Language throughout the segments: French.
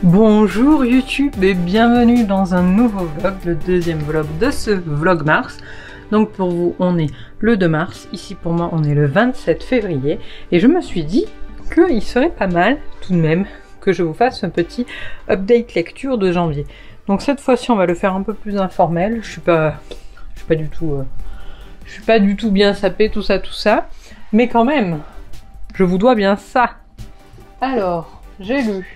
Bonjour YouTube et bienvenue dans un nouveau vlog, le deuxième vlog de ce vlog mars. Donc pour vous on est le 2 mars, ici pour moi on est le 27 février et je me suis dit qu'il serait pas mal tout de même que je vous fasse un petit update lecture de janvier. Donc cette fois-ci on va le faire un peu plus informel, je suis pas du tout bien sapé, tout ça, mais quand même je vous dois bien ça. Alors j'ai lu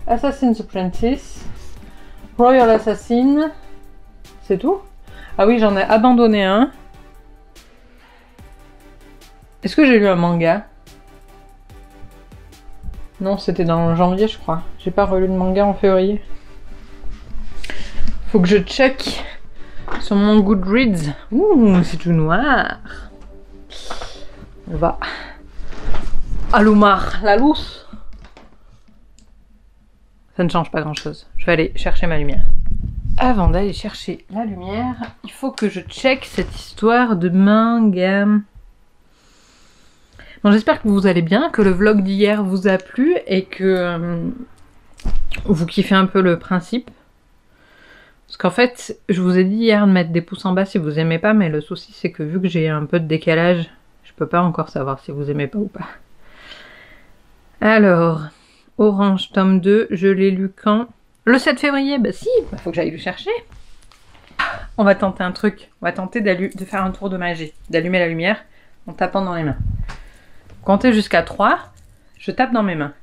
Assassin's Apprentice, Royal Assassin, c'est tout? Ah oui, j'en ai abandonné un. Est-ce que j'ai lu un manga? Non, c'était dans janvier, je crois. J'ai pas relu de manga en février. Faut que je check sur mon Goodreads. Ouh, c'est tout noir. On va allumer la luce. Ça ne change pas grand chose. Je vais aller chercher ma lumière. Avant d'aller chercher la lumière, il faut que je check cette histoire de manga. Bon, j'espère que vous allez bien, que le vlog d'hier vous a plu et que vous kiffez un peu le principe. Parce qu'en fait, je vous ai dit hier de mettre des pouces en bas si vous aimez pas, mais le souci c'est que vu que j'ai un peu de décalage, je peux pas encore savoir si vous aimez pas ou pas. Alors... Orange, tome 2, je l'ai lu quand? Le 7 février, bah si, faut que j'aille le chercher. On va tenter un truc, on va tenter de faire un tour de magie, d'allumer la lumière en tapant dans les mains. Comptez jusqu'à 3, je tape dans mes mains.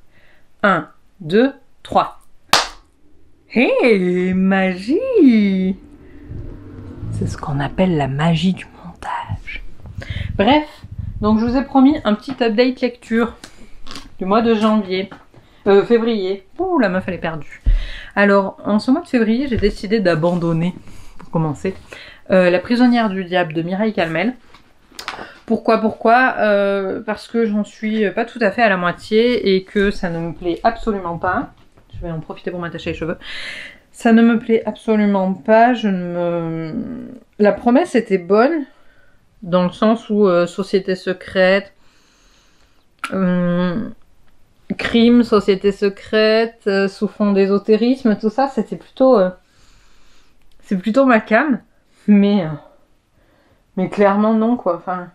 1, 2, 3. Hé, magie! C'est ce qu'on appelle la magie du montage. Bref, donc je vous ai promis un petit update lecture du mois de janvier. Février. Ouh, la meuf elle est perdue. Alors, en ce mois de février, j'ai décidé d'abandonner, pour commencer, La prisonnière du diable de Mireille Calmel. Pourquoi parce que j'en suis pas tout à fait à la moitié et que ça ne me plaît absolument pas. Je vais en profiter pour m'attacher les cheveux. Ça ne me plaît absolument pas. La promesse était bonne, dans le sens où société secrète... crime, société secrète, sous fond d'ésotérisme, tout ça, c'était plutôt... c'est plutôt ma came, mais clairement non, quoi. Enfin,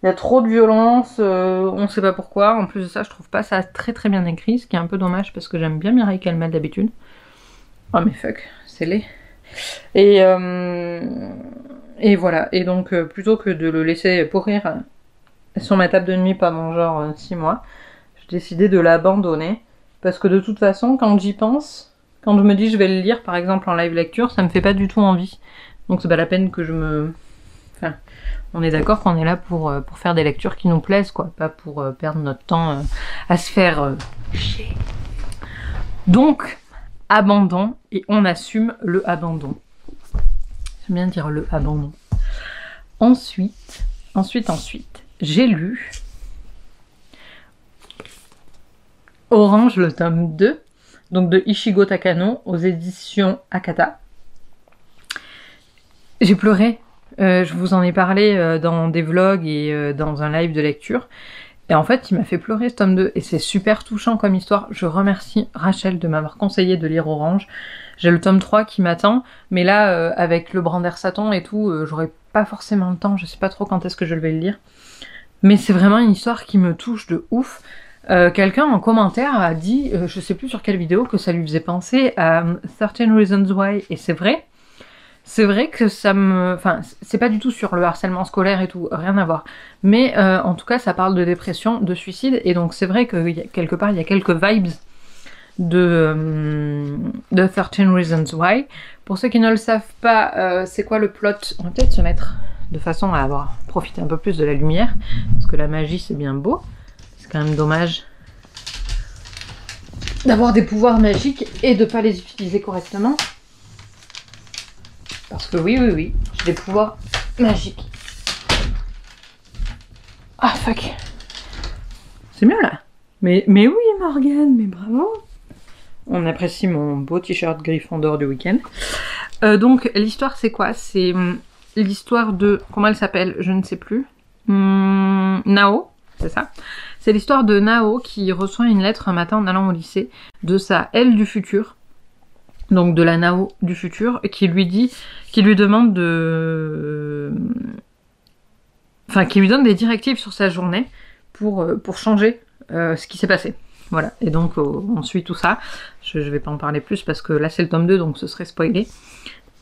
il y a trop de violence, on sait pas pourquoi. En plus de ça, je trouve pas ça très très bien écrit, ce qui est un peu dommage parce que j'aime bien Mireille Calmel d'habitude. Oh mais fuck, c'est laid. Et voilà, et donc plutôt que de le laisser pourrir sur ma table de nuit pendant genre 6 mois, j'ai décidé de l'abandonner, parce que de toute façon, quand j'y pense, quand je me dis je vais le lire, par exemple en live lecture, ça me fait pas du tout envie. Donc c'est pas la peine que je me... Enfin, on est d'accord qu'on est là pour faire des lectures qui nous plaisent, quoi, pas pour perdre notre temps à se faire chier. Donc, abandon, et on assume le abandon. J'aime bien dire le abandon. Ensuite, j'ai lu Orange, le tome 2, donc de Ichigo Takano, aux éditions Akata. J'ai pleuré, je vous en ai parlé dans des vlogs et dans un live de lecture. Et en fait, il m'a fait pleurer ce tome 2, et c'est super touchant comme histoire. Je remercie Rachel de m'avoir conseillé de lire Orange. J'ai le tome 3 qui m'attend, mais là, avec le Brander Satan et tout, j'aurai pas forcément le temps, je sais pas trop quand est-ce que je vais le lire. Mais c'est vraiment une histoire qui me touche de ouf. Quelqu'un en commentaire a dit, je sais plus sur quelle vidéo, que ça lui faisait penser à 13 Reasons Why, et c'est vrai. C'est vrai que ça me... Enfin, c'est pas du tout sur le harcèlement scolaire et tout, rien à voir. Mais en tout cas, ça parle de dépression, de suicide, et donc c'est vrai que quelque part, il y a quelques vibes de 13 Reasons Why. Pour ceux qui ne le savent pas, c'est quoi le plot? On va peut-être se mettre de façon à avoir profité un peu plus de la lumière, parce que la magie c'est bien beau. C'est quand même dommage d'avoir des pouvoirs magiques et de pas les utiliser correctement. Parce que oui, j'ai des pouvoirs magiques. Ah fuck. C'est mieux là. Mais oui Morgane, mais bravo. On apprécie mon beau t-shirt Gryffondor du week-end. Donc l'histoire c'est quoi? C'est l'histoire de... Comment elle s'appelle? Je ne sais plus. Nao, c'est ça. C'est l'histoire de Nao qui reçoit une lettre un matin en allant au lycée de sa elle du futur, donc de la Nao du futur, qui lui demande de... Enfin, qui lui donne des directives sur sa journée pour changer ce qui s'est passé. Voilà, et donc on suit tout ça. Je vais pas en parler plus parce que là c'est le tome 2, donc ce serait spoilé.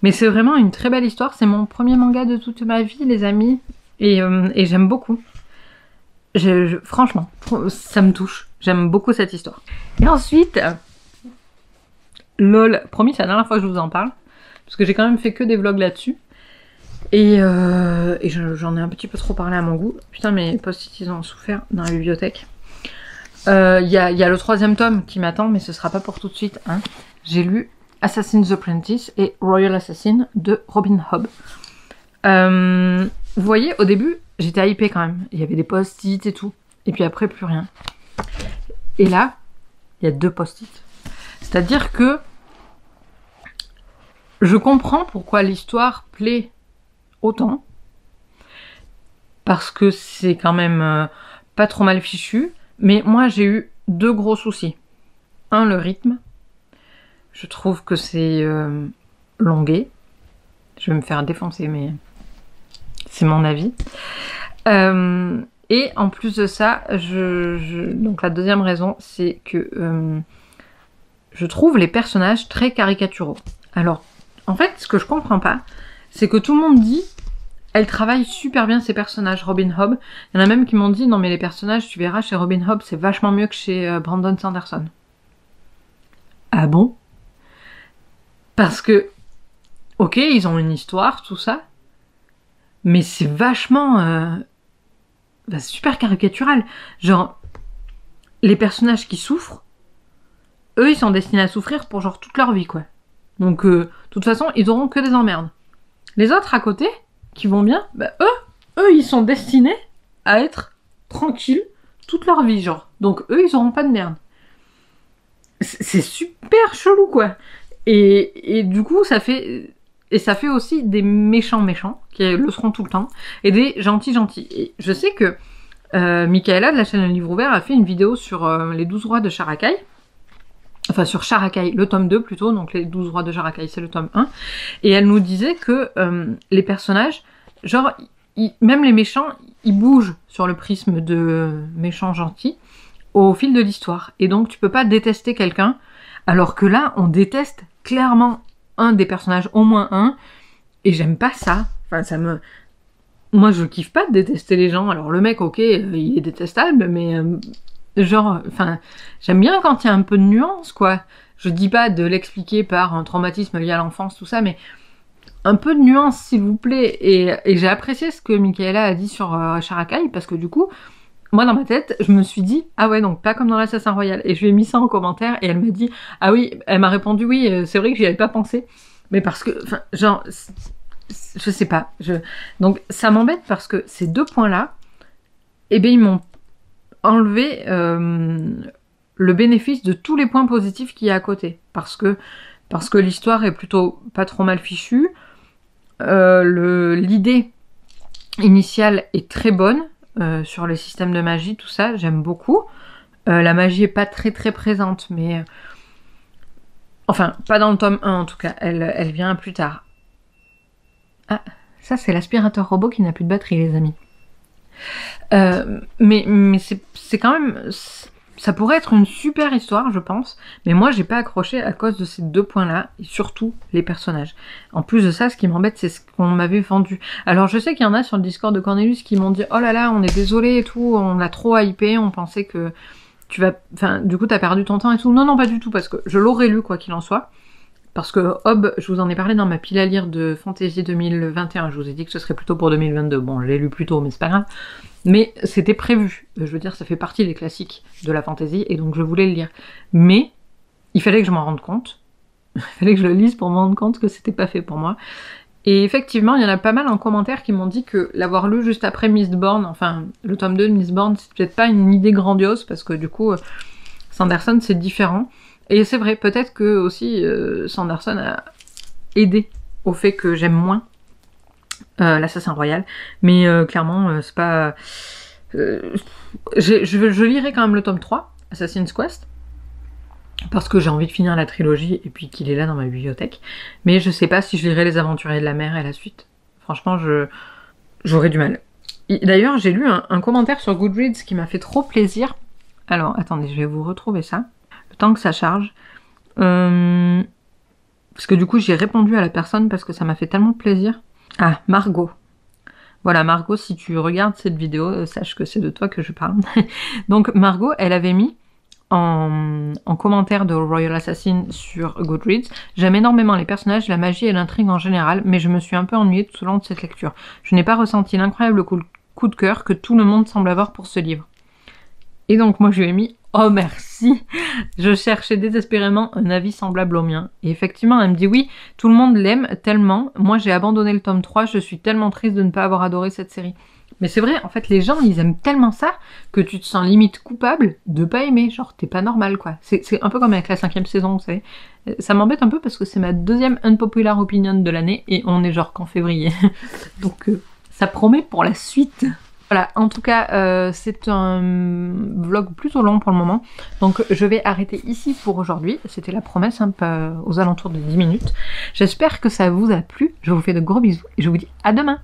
Mais c'est vraiment une très belle histoire, c'est mon premier manga de toute ma vie, les amis, et j'aime beaucoup. Franchement, ça me touche. J'aime beaucoup cette histoire. Et ensuite, lol, promis, c'est la dernière fois que je vous en parle, parce que j'ai quand même fait que des vlogs là-dessus. Et j'en ai un petit peu trop parlé à mon goût. Putain, mes post-it, ils ont souffert dans la bibliothèque. Y a le 3e tome qui m'attend, mais ce sera pas pour tout de suite. Hein. J'ai lu Assassin's Apprentice et Royal Assassin de Robin Hobb. Vous voyez, au début, j'étais hypée quand même. Il y avait des post-it et tout. Et puis après, plus rien. Et là, il y a 2 post-it. C'est-à-dire que je comprends pourquoi l'histoire plaît autant. Parce que c'est quand même pas trop mal fichu. Mais moi, j'ai eu 2 gros soucis. Un, le rythme. Je trouve que c'est longué. Je vais me faire défoncer, mais c'est mon avis. Et en plus de ça, donc la 2e raison, c'est que je trouve les personnages très caricaturaux. Alors, en fait, ce que je comprends pas, c'est que tout le monde dit elle travaille super bien ses personnages, Robin Hobb. Il y en a même qui m'ont dit non mais les personnages, tu verras, chez Robin Hobb, c'est vachement mieux que chez Brandon Sanderson. Ah bon? Parce que, ok, ils ont une histoire, tout ça, mais c'est vachement... super caricatural. Genre, les personnages qui souffrent, eux, ils sont destinés à souffrir pour genre toute leur vie, quoi. Donc, de toute façon, ils auront que des emmerdes. Les autres à côté, qui vont bien, bah eux, ils sont destinés à être tranquilles toute leur vie, genre. Donc, eux, ils auront pas de merde. C'est super chelou, quoi. Et du coup, ça fait aussi des méchants qui le seront tout le temps, et des gentils. Et je sais que Michaela de la chaîne Le Livre Ouvert a fait une vidéo sur les 12 rois de Sharakai. Enfin, sur Sharakai, le tome 2 plutôt, donc les 12 rois de Sharakai, c'est le tome 1. Et elle nous disait que les personnages, genre, même les méchants, ils bougent sur le prisme de méchants gentils au fil de l'histoire. Et donc, tu peux pas détester quelqu'un, alors que là, on déteste clairement un des personnages, au moins un, et j'aime pas ça. Enfin, moi, je kiffe pas de détester les gens. Alors, le mec, ok, il est détestable, mais... genre, enfin, j'aime bien quand il y a un peu de nuance, quoi. Je dis pas de l'expliquer par un traumatisme lié à l'enfance, tout ça, mais un peu de nuance, s'il vous plaît. Et j'ai apprécié ce que Michaela a dit sur Sharakai, parce que du coup, moi, dans ma tête, je me suis dit, ah ouais, donc pas comme dans l'Assassin Royal. Et je lui ai mis ça en commentaire, et elle m'a dit, ah oui, elle m'a répondu, oui, c'est vrai que j'y avais pas pensé. Mais parce que, enfin, genre, je sais pas. Donc, ça m'embête parce que ces 2 points-là, eh bien, ils m'ont enlever le bénéfice de tous les points positifs qu'il y a à côté. Parce que l'histoire est plutôt pas trop mal fichue. L'idée initiale est très bonne sur les systèmes de magie, tout ça, j'aime beaucoup. La magie est pas très présente, mais... enfin, pas dans le tome 1 en tout cas, elle vient plus tard. Ah, ça c'est l'aspirateur robot qui n'a plus de batterie, les amis. Mais c'est quand même... ça pourrait être une super histoire, je pense, mais moi j'ai pas accroché à cause de ces 2 points-là, et surtout les personnages. En plus de ça, ce qui m'embête, c'est ce qu'on m'avait vendu. Alors je sais qu'il y en a sur le Discord de Cornelius qui m'ont dit « Oh là là, on est désolé et tout, on l'a trop hypé, on pensait que tu vas... enfin, du coup t'as perdu ton temps et tout. » Non, non, pas du tout, parce que je l'aurais lu quoi qu'il en soit. Parce que Hobb, je vous en ai parlé dans ma pile à lire de Fantasy 2021, je vous ai dit que ce serait plutôt pour 2022. Bon, je l'ai lu plus tôt, mais c'est pas grave. Mais c'était prévu. Je veux dire, ça fait partie des classiques de la fantasy, et donc je voulais le lire. Mais, il fallait que je m'en rende compte. Il fallait que je le lise pour me rendre compte que c'était pas fait pour moi. Et effectivement, il y en a pas mal en commentaire qui m'ont dit que l'avoir lu juste après Mistborn, enfin, le tome 2 de Mistborn, c'est peut-être pas une idée grandiose, parce que du coup, Sanderson, c'est différent. Et c'est vrai, peut-être que aussi Sanderson a aidé au fait que j'aime moins l'Assassin Royal, mais clairement c'est pas... Je lirai quand même le tome 3, Assassin's Quest, parce que j'ai envie de finir la trilogie et puis qu'il est là dans ma bibliothèque. Mais je sais pas si je lirai Les Aventuriers de la Mer et la suite. Franchement, j'aurais du mal. D'ailleurs, j'ai lu un commentaire sur Goodreads qui m'a fait trop plaisir. Alors, attendez, je vais vous retrouver ça. Le temps que ça charge. Parce que du coup, j'ai répondu à la personne parce que ça m'a fait tellement plaisir. Ah, Margot. Voilà, Margot, si tu regardes cette vidéo, sache que c'est de toi que je parle. Donc, Margot, elle avait mis en commentaire de Royal Assassin sur Goodreads: j'aime énormément les personnages, la magie et l'intrigue en général, mais je me suis un peu ennuyée tout au long de cette lecture. Je n'ai pas ressenti l'incroyable coup de cœur que tout le monde semble avoir pour ce livre. Et donc moi je lui ai mis: oh merci, je cherchais désespérément un avis semblable au mien. Et effectivement elle me dit: oui, tout le monde l'aime tellement, moi j'ai abandonné le tome 3, je suis tellement triste de ne pas avoir adoré cette série. Mais c'est vrai, en fait, les gens, ils aiment tellement ça que tu te sens limite coupable de pas aimer. Genre, t'es pas normal, quoi. C'est un peu comme avec la 5e saison, vous savez. Ça m'embête un peu parce que c'est ma 2e unpopular opinion de l'année et on est genre qu'en février. Donc, ça promet pour la suite. Voilà, en tout cas, c'est un vlog plutôt long pour le moment. Donc, je vais arrêter ici pour aujourd'hui. C'était la promesse, hein, aux alentours de 10 minutes. J'espère que ça vous a plu. Je vous fais de gros bisous et je vous dis à demain.